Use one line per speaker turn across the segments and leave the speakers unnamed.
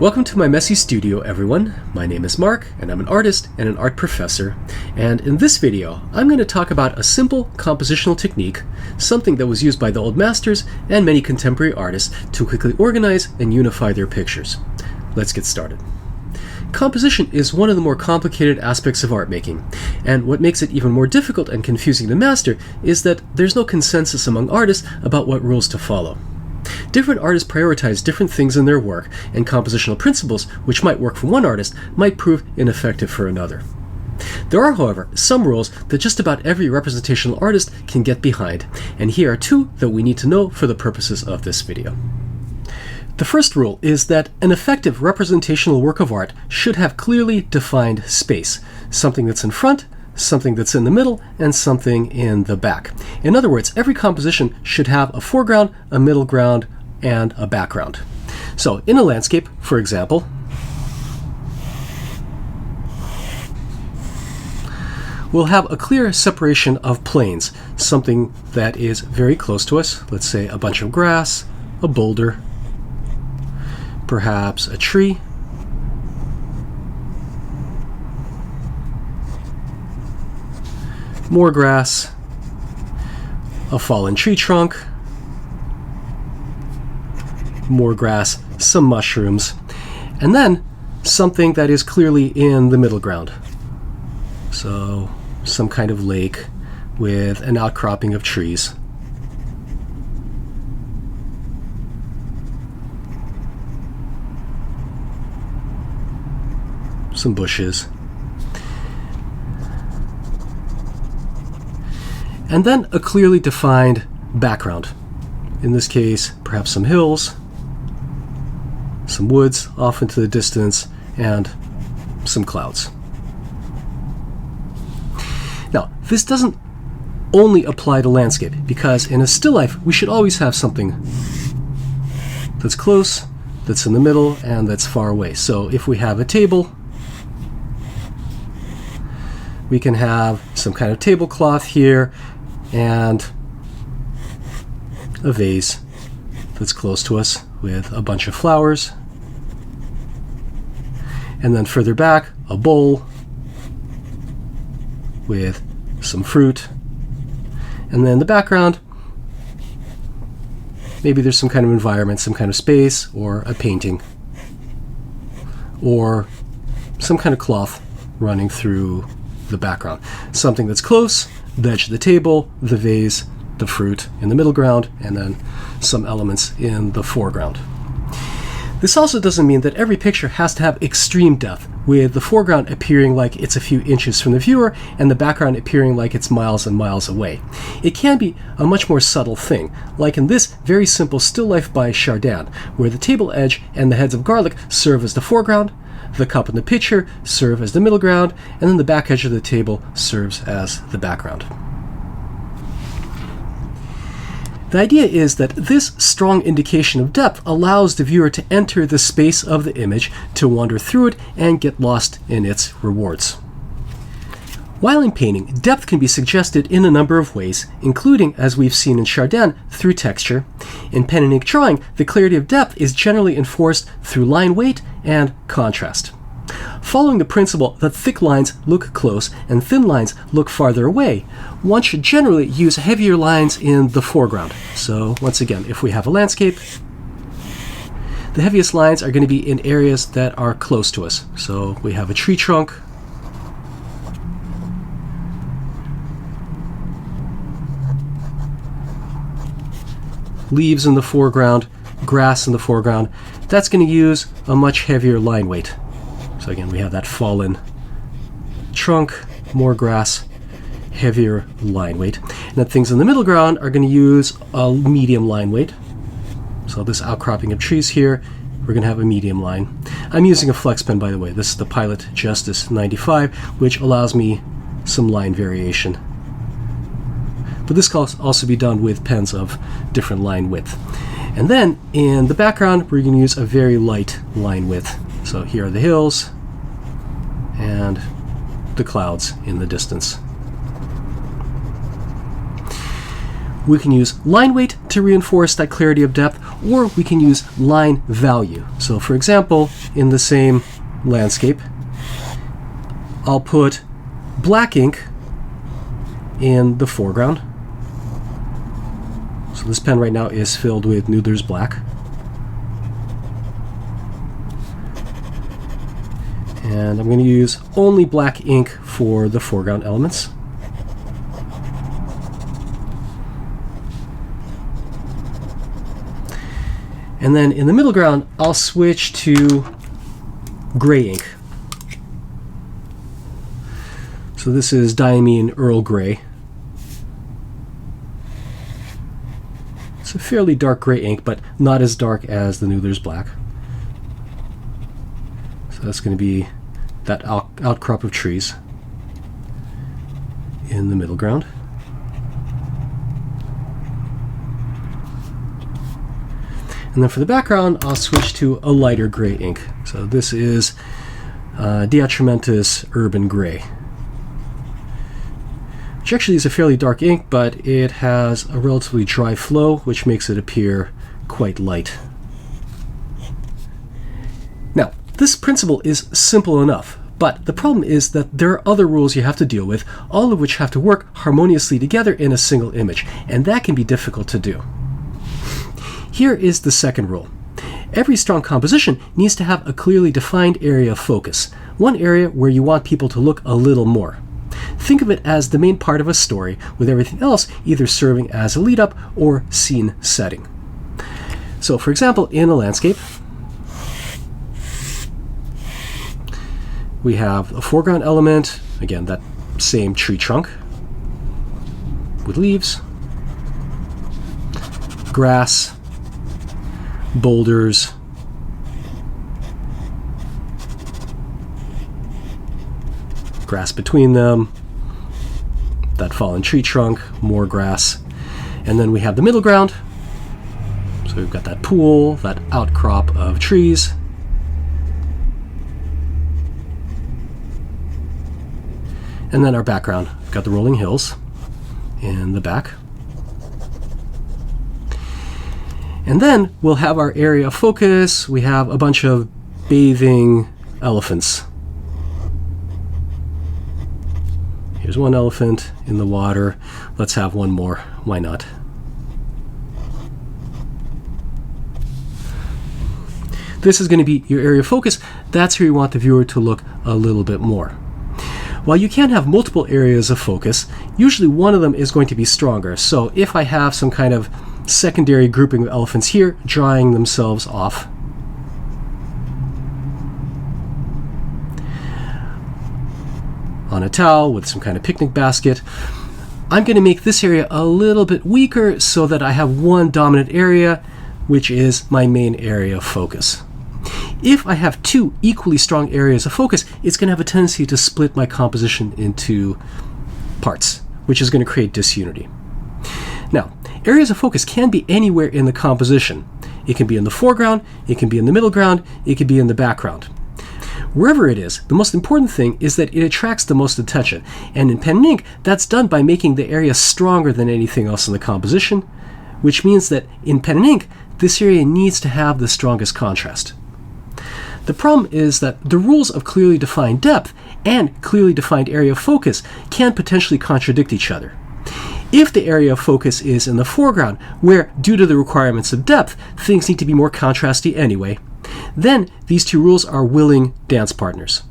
Welcome to my messy studio, everyone. My name is Mark, and I'm an artist and an art professor. And in this video, I'm going to talk about a simple compositional technique, something that was used by the old masters and many contemporary artists to quickly organize and unify their pictures. Let's get started. Composition is one of the more complicated aspects of art making, and what makes it even more difficult and confusing to master is that there's no consensus among artists about what rules to follow. Different artists prioritize different things in their work, and compositional principles which might work for one artist might prove ineffective for another. There are, however, some rules that just about every representational artist can get behind, and here are two that we need to know for the purposes of this video. The first rule is that an effective representational work of art should have clearly defined space, something that's in front, something that's in the middle, and something in the back. In other words, every composition should have a foreground, a middle ground, and a background. So in a landscape, for example, we'll have a clear separation of planes, something that is very close to us. Let's say a bunch of grass, a boulder, perhaps a tree, more grass, a fallen tree trunk, more grass, some mushrooms, and then something that is clearly in the middle ground. So some kind of lake with an outcropping of trees. Some bushes. And then a clearly defined background. In this case, perhaps some hills, some woods off into the distance, and some clouds. Now, this doesn't only apply to landscape, because in a still life, we should always have something that's close, that's in the middle, and that's far away. So if we have a table, we can have some kind of tablecloth here, and a vase that's close to us with a bunch of flowers. And then further back, a bowl with some fruit. And then the background, maybe there's some kind of environment, some kind of space, or a painting, or some kind of cloth running through the background. Something that's close, the edge of the table, the vase, the fruit in the middle ground, and then some elements in the foreground. This also doesn't mean that every picture has to have extreme depth, with the foreground appearing like it's a few inches from the viewer and the background appearing like it's miles and miles away. It can be a much more subtle thing, like in this very simple still life by Chardin, where the table edge and the heads of garlic serve as the foreground, the cup and the pitcher serve as the middle ground, and then the back edge of the table serves as the background. The idea is that this strong indication of depth allows the viewer to enter the space of the image, to wander through it, and get lost in its rewards. While in painting, depth can be suggested in a number of ways, including, as we've seen in Chardin, through texture. In pen and ink drawing, the clarity of depth is generally enforced through line weight and contrast. Following the principle that thick lines look close and thin lines look farther away, one should generally use heavier lines in the foreground. So once again, if we have a landscape, the heaviest lines are going to be in areas that are close to us. So we have a tree trunk, leaves in the foreground, grass in the foreground. That's going to use a much heavier line weight. So again, we have that fallen trunk, more grass, heavier line weight. And then things in the middle ground are going to use a medium line weight. So this outcropping of trees here, we're going to have a medium line. I'm using a flex pen, by the way. This is the Pilot Justice 95, which allows me some line variation. But this can also be done with pens of different line width. And then in the background, we're going to use a very light line width. So here are the hills and the clouds in the distance. We can use line weight to reinforce that clarity of depth, or we can use line value. So for example, in the same landscape, I'll put black ink in the foreground. So this pen right now is filled with Noodler's black. And I'm going to use only black ink for the foreground elements. And then in the middle ground, I'll switch to gray ink. So this is Diamine Earl Grey. It's a fairly dark gray ink, but not as dark as the Noodler's black. So that's going to be that outcrop of trees in the middle ground. And then for the background, I'll switch to a lighter gray ink. So this is Diatramentus Urban Gray, which actually is a fairly dark ink, but it has a relatively dry flow, which makes it appear quite light. Now, this principle is simple enough, but the problem is that there are other rules you have to deal with, all of which have to work harmoniously together in a single image, and that can be difficult to do. Here is the second rule. Every strong composition needs to have a clearly defined area of focus, one area where you want people to look a little more. Think of it as the main part of a story, with everything else either serving as a lead-up or scene setting. So for example, in a landscape, we have a foreground element, again that same tree trunk, with leaves, grass, boulders, grass between them, that fallen tree trunk, more grass, and then we have the middle ground. So we've got that pool, that outcrop of trees, and then our background. We've got the rolling hills in the back. And then we'll have our area of focus. We have a bunch of bathing elephants. Here's one elephant in the water. Let's have one more. Why not? This is going to be your area of focus. That's where you want the viewer to look a little bit more. While you can have multiple areas of focus, usually one of them is going to be stronger. So if I have some kind of secondary grouping of elephants here drying themselves off, on a towel with some kind of picnic basket, I'm going to make this area a little bit weaker so that I have one dominant area, which is my main area of focus. If I have two equally strong areas of focus, it's going to have a tendency to split my composition into parts, which is going to create disunity. Now, areas of focus can be anywhere in the composition. It can be in the foreground, it can be in the middle ground, it can be in the background. Wherever it is, the most important thing is that it attracts the most attention. And in pen and ink, that's done by making the area stronger than anything else in the composition, which means that in pen and ink, this area needs to have the strongest contrast. The problem is that the rules of clearly defined depth and clearly defined area of focus can potentially contradict each other. If the area of focus is in the foreground, where, due to the requirements of depth, things need to be more contrasty anyway, then these two rules are willing dance partners.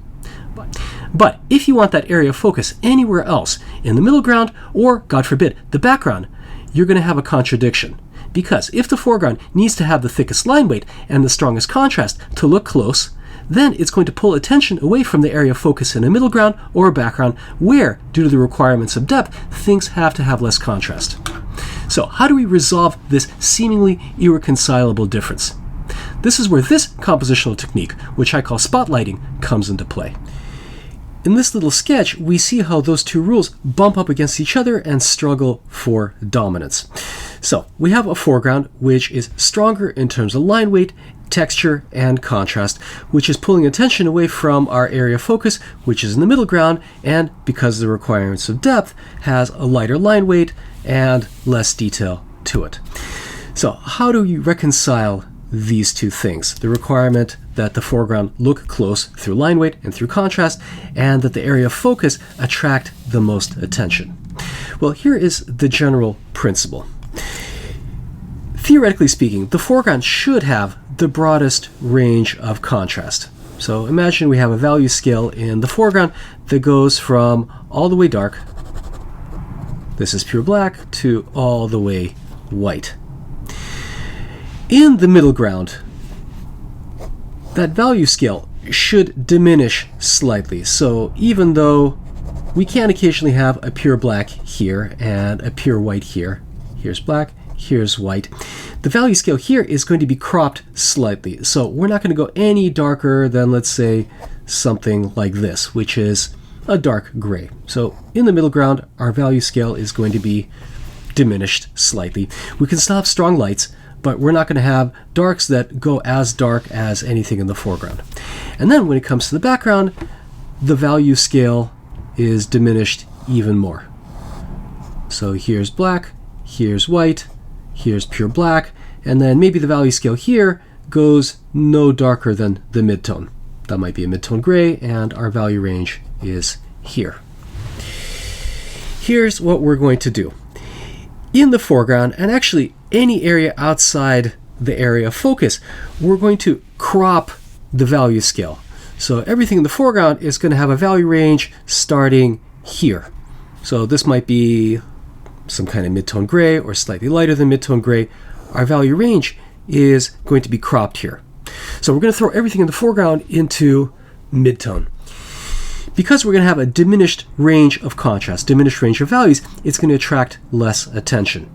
But if you want that area of focus anywhere else, in the middle ground, or, God forbid, the background, you're going to have a contradiction. Because if the foreground needs to have the thickest line weight and the strongest contrast to look close, then it's going to pull attention away from the area of focus in a middle ground or a background where, due to the requirements of depth, things have to have less contrast. So how do we resolve this seemingly irreconcilable difference? This is where this compositional technique, which I call spotlighting, comes into play. In this little sketch, we see how those two rules bump up against each other and struggle for dominance. So we have a foreground which is stronger in terms of line weight, texture, and contrast, which is pulling attention away from our area of focus, which is in the middle ground, and because of the requirements of depth, has a lighter line weight and less detail to it. So how do you reconcile these two things? The requirement that the foreground look close through line weight and through contrast, and that the area of focus attract the most attention. Well, here is the general principle. Theoretically speaking, the foreground should have the broadest range of contrast. So imagine we have a value scale in the foreground that goes from all the way dark, this is pure black, to all the way white. In the middle ground, that value scale should diminish slightly. So even though we can occasionally have a pure black here and a pure white here, here's black, here's white, the value scale here is going to be cropped slightly. So we're not going to go any darker than, let's say, something like this, which is a dark gray. So in the middle ground, our value scale is going to be diminished slightly. We can still have strong lights, but we're not going to have darks that go as dark as anything in the foreground. And then when it comes to the background, the value scale is diminished even more. So here's black, here's white, here's pure black, and then maybe the value scale here goes no darker than the midtone. That might be a midtone gray, and our value range is here. Here's what we're going to do. In the foreground, and actually any area outside the area of focus, we're going to crop the value scale. So everything in the foreground is going to have a value range starting here. So this might be some kind of midtone gray or slightly lighter than midtone gray. Our value range is going to be cropped here. So we're going to throw everything in the foreground into midtone. Because we're going to have a diminished range of contrast, diminished range of values, it's going to attract less attention.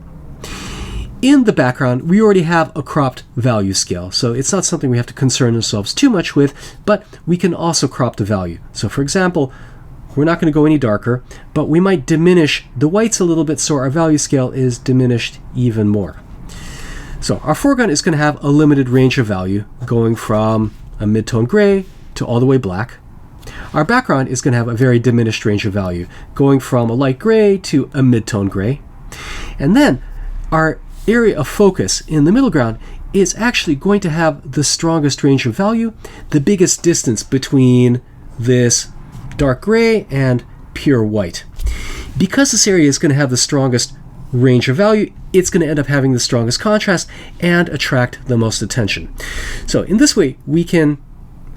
In the background, we already have a cropped value scale, so it's not something we have to concern ourselves too much with, but we can also crop the value. So for example, we're not going to go any darker, but we might diminish the whites a little bit so our value scale is diminished even more. So our foreground is going to have a limited range of value, going from a midtone gray to all the way black. Our background is going to have a very diminished range of value, going from a light gray to a midtone gray. And then our area of focus in the middle ground is actually going to have the strongest range of value, the biggest distance between this dark gray and pure white. Because this area is going to have the strongest range of value, it's going to end up having the strongest contrast and attract the most attention. So in this way, we can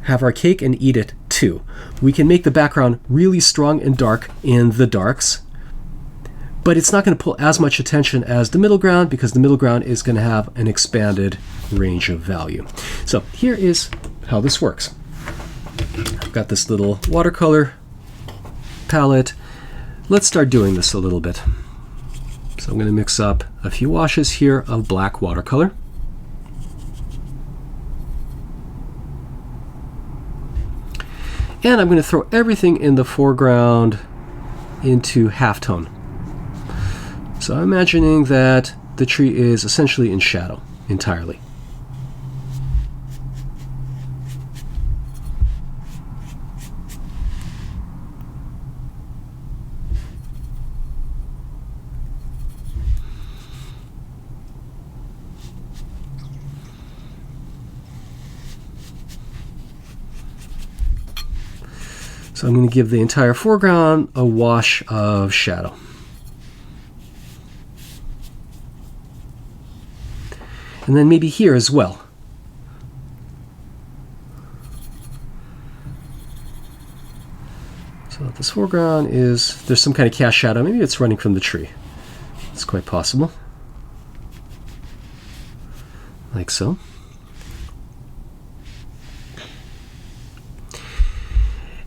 have our cake and eat it too. We can make the background really strong and dark in the darks, but it's not going to pull as much attention as the middle ground because the middle ground is going to have an expanded range of value. So here is how this works. I've got this little watercolor palette. Let's start doing this a little bit. So I'm going to mix up a few washes here of black watercolor. And I'm going to throw everything in the foreground into halftone. So I'm imagining that the tree is essentially in shadow entirely. So I'm going to give the entire foreground a wash of shadow. And then maybe here as well. So this foreground is, there's some kind of cast shadow. Maybe it's running from the tree. It's quite possible. Like so.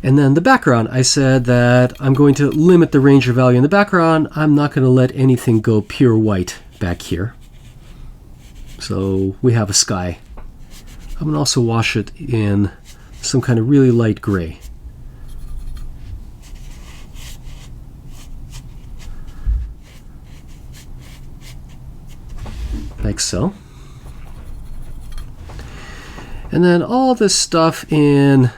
And then the background, I said that I'm going to limit the range of value in the background. I'm not going to let anything go pure white back here. So we have a sky. I'm going to also wash it in some kind of really light gray. Like so. And then all this stuff in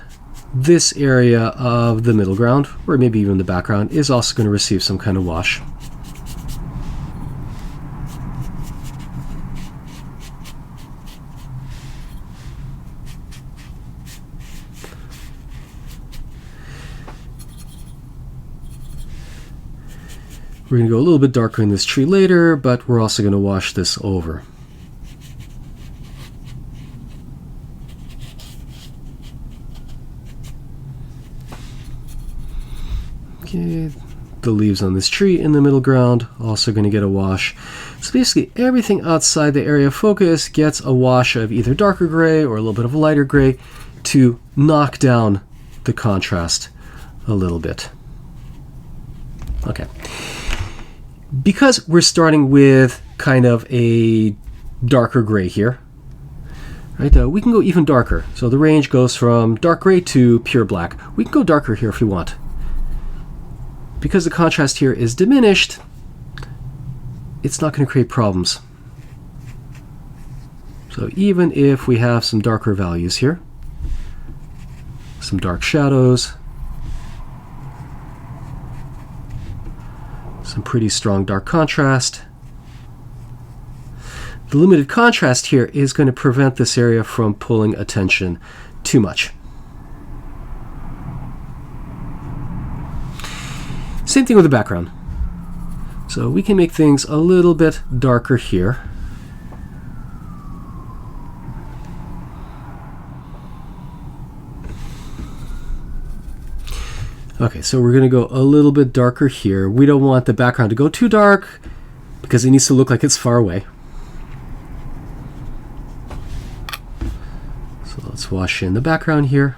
this area of the middle ground, or maybe even the background, is also going to receive some kind of wash. We're going to go a little bit darker in this tree later, but we're also going to wash this over. Okay, the leaves on this tree in the middle ground also going to get a wash. So basically everything outside the area of focus gets a wash of either darker gray or a little bit of lighter gray to knock down the contrast a little bit. Okay. Because we're starting with kind of a darker gray here, right? We can go even darker. So the range goes from dark gray to pure black. We can go darker here if we want. Because the contrast here is diminished, it's not going to create problems. So even if we have some darker values here, some dark shadows, some pretty strong dark contrast, the limited contrast here is going to prevent this area from pulling attention too much. Same thing with the background. So we can make things a little bit darker here. Okay, so we're going to go a little bit darker here. We don't want the background to go too dark because it needs to look like it's far away. So let's wash in the background here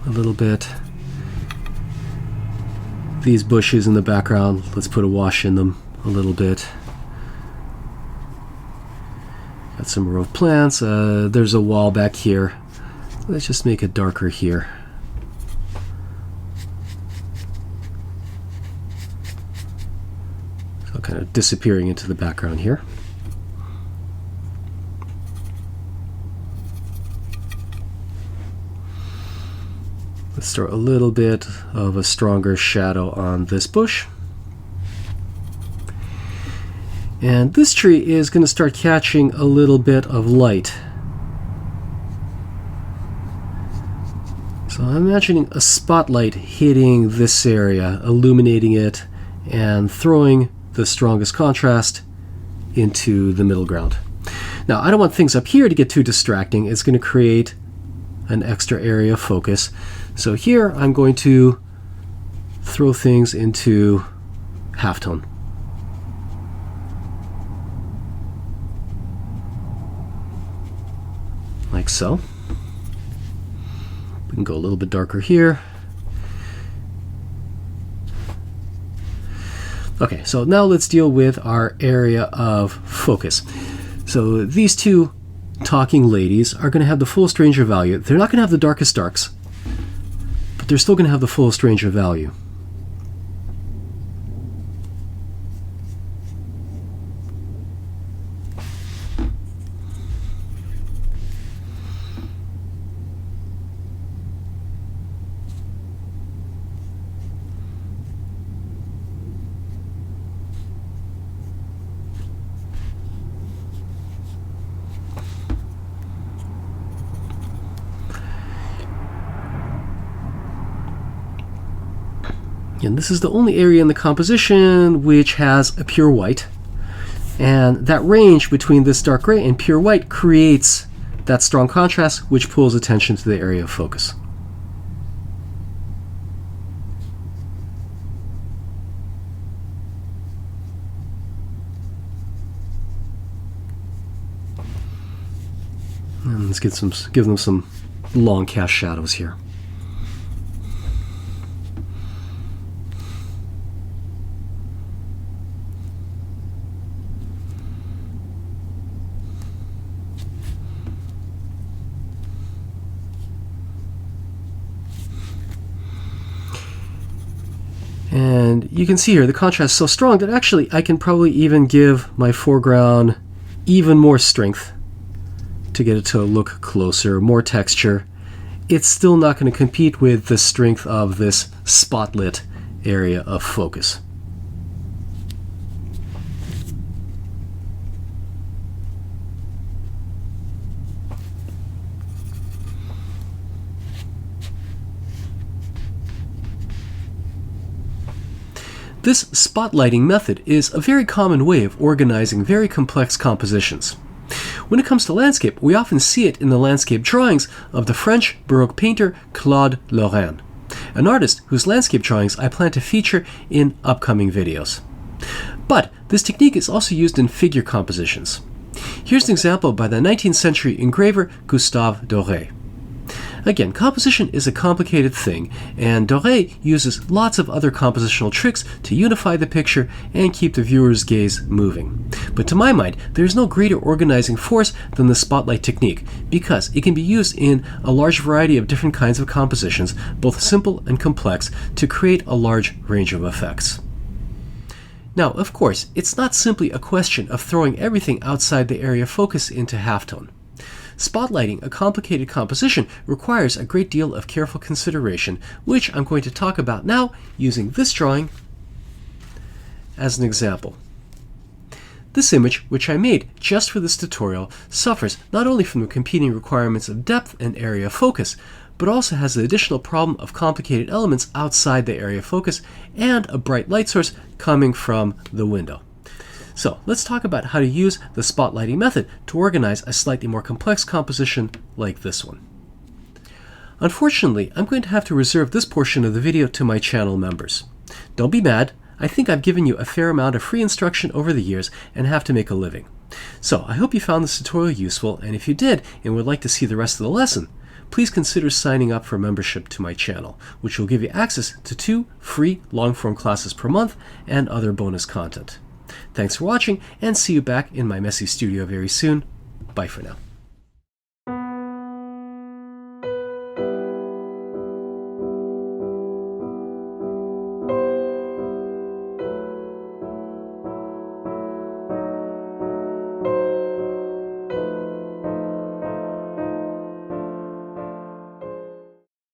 a little bit. These bushes in the background, let's put a wash in them a little bit. Got some row of plants. There's a wall back here. Let's just make it darker here. So kind of disappearing into the background here. Let's throw a little bit of a stronger shadow on this bush. And this tree is going to start catching a little bit of light. So I'm imagining a spotlight hitting this area, illuminating it, and throwing the strongest contrast into the middle ground. Now, I don't want things up here to get too distracting. It's going to create an extra area of focus. So here I'm going to throw things into halftone. Like so. We can go a little bit darker here. Okay, so now let's deal with our area of focus. So these two talking ladies are going to have the fullest range of value. They're not going to have the darkest darks, but they're still going to have the fullest range of value. And this is the only area in the composition which has a pure white. And that range between this dark gray and pure white creates that strong contrast which pulls attention to the area of focus. And let's give them some long cast shadows here. And you can see here the contrast is so strong that actually I can probably even give my foreground even more strength to get it to look closer, more texture. It's still not going to compete with the strength of this spotlit area of focus. This spotlighting method is a very common way of organizing very complex compositions. When it comes to landscape, we often see it in the landscape drawings of the French Baroque painter Claude Lorrain, an artist whose landscape drawings I plan to feature in upcoming videos. But this technique is also used in figure compositions. Here's an example by the 19th century engraver Gustave Doré. Again, composition is a complicated thing, and Doré uses lots of other compositional tricks to unify the picture and keep the viewer's gaze moving. But to my mind, there is no greater organizing force than the spotlight technique, because it can be used in a large variety of different kinds of compositions, both simple and complex, to create a large range of effects. Now, of course, it's not simply a question of throwing everything outside the area of focus into halftone. Spotlighting a complicated composition requires a great deal of careful consideration, which I'm going to talk about now using this drawing as an example. This image, which I made just for this tutorial, suffers not only from the competing requirements of depth and area of focus, but also has the additional problem of complicated elements outside the area of focus and a bright light source coming from the window. So let's talk about how to use the spotlighting method to organize a slightly more complex composition like this one. Unfortunately, I'm going to have to reserve this portion of the video to my channel members. Don't be mad. I think I've given you a fair amount of free instruction over the years and have to make a living. So I hope you found this tutorial useful, and if you did and would like to see the rest of the lesson, please consider signing up for membership to my channel, which will give you access to 2 free long-form classes per month and other bonus content. Thanks for watching, and see you back in my messy studio very soon. Bye for now.